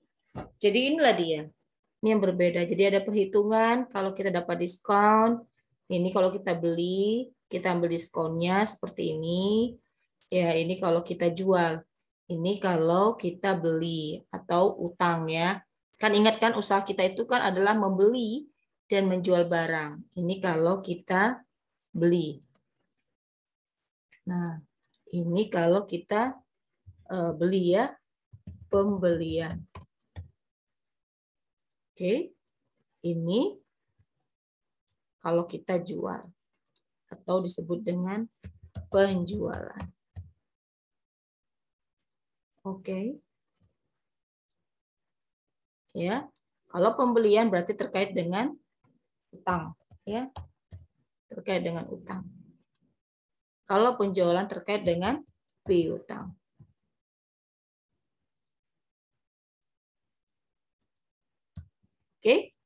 Jadi inilah dia. Ini yang berbeda. Jadi ada perhitungan kalau kita dapat diskon. Ini kalau kita beli, kita ambil diskonnya seperti ini. Ya, ini kalau kita jual. Ini kalau kita beli atau utang ya. Kan ingat kan usaha kita itu kan adalah membeli dan menjual barang. Ini kalau kita beli. Nah, ini kalau kita beli ya, pembelian. Oke, ini kalau kita jual atau disebut dengan penjualan. Oke. Ya. Kalau pembelian berarti terkait dengan utang, ya. Terkait dengan utang. Kalau penjualan terkait dengan piutang. Oke.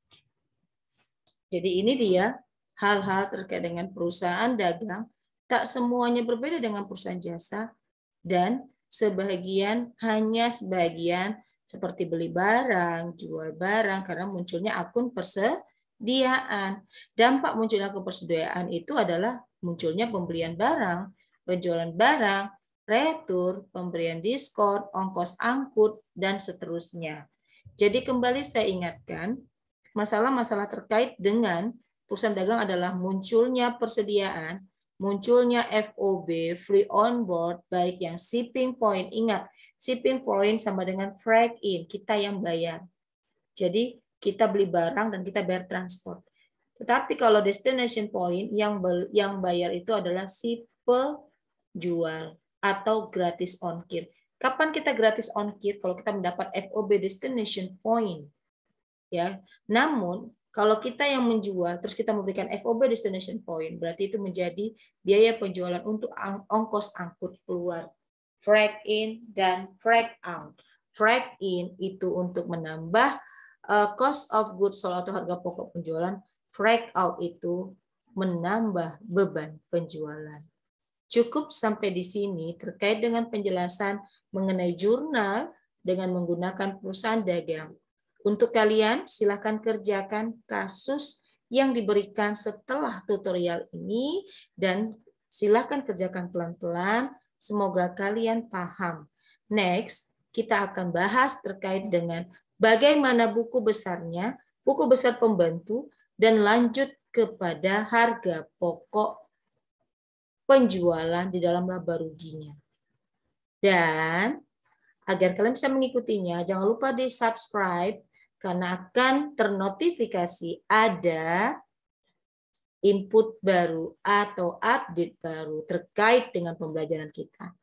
Jadi ini dia hal-hal terkait dengan perusahaan dagang. Tak semuanya berbeda dengan perusahaan jasa dan hanya sebagian seperti beli barang, jual barang, karena munculnya akun persediaan. Dampak munculnya akun persediaan itu adalah munculnya pembelian barang, penjualan barang, retur, pemberian diskon, ongkos angkut, dan seterusnya. Jadi kembali saya ingatkan, masalah-masalah terkait dengan perusahaan dagang adalah munculnya persediaan, munculnya FOB, free on board, baik yang shipping point. Ingat, shipping point sama dengan freight in, kita yang bayar. Jadi kita beli barang dan kita bayar transport. Tetapi kalau destination point yang bayar itu adalah si penjual atau gratis ongkir. Kapan kita gratis ongkir? Kalau kita mendapat FOB destination point. Ya. Namun kalau kita yang menjual terus kita memberikan FOB destination point, berarti itu menjadi biaya penjualan untuk ongkos angkut keluar, freight in dan freight out. Freight in itu untuk menambah cost of goods sold atau harga pokok penjualan, freight out itu menambah beban penjualan. Cukup sampai di sini terkait dengan penjelasan mengenai jurnal dengan menggunakan perusahaan dagang. Untuk kalian, silakan kerjakan kasus yang diberikan setelah tutorial ini dan silakan kerjakan pelan-pelan. Semoga kalian paham. Next, kita akan bahas terkait dengan bagaimana buku besarnya, buku besar pembantu, dan lanjut kepada harga pokok penjualan di dalam laba ruginya. Dan agar kalian bisa mengikutinya, jangan lupa di subscribe karena akan ternotifikasi ada input baru atau update baru terkait dengan pembelajaran kita.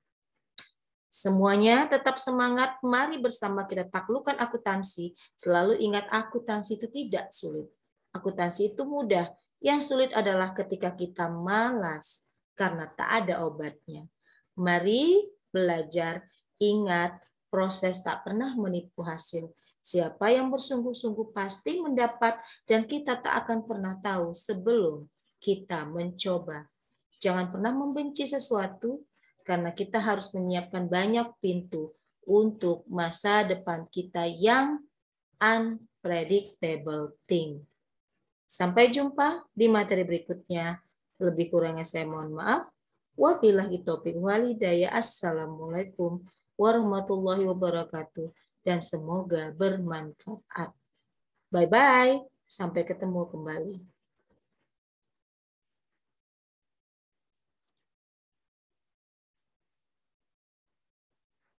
Semuanya tetap semangat, mari bersama kita taklukkan akuntansi. Selalu ingat akuntansi itu tidak sulit. Akuntansi itu mudah. Yang sulit adalah ketika kita malas karena tak ada obatnya. Mari belajar, ingat proses tak pernah menipu hasil. Siapa yang bersungguh-sungguh pasti mendapat dan kita tak akan pernah tahu sebelum kita mencoba. Jangan pernah membenci sesuatu karena kita harus menyiapkan banyak pintu untuk masa depan kita yang unpredictable thing. Sampai jumpa di materi berikutnya. Lebih kurangnya saya mohon maaf. Wabillahi taufiq wal hidayah. Assalamualaikum warahmatullahi wabarakatuh. Dan semoga bermanfaat. Bye-bye. Sampai ketemu kembali.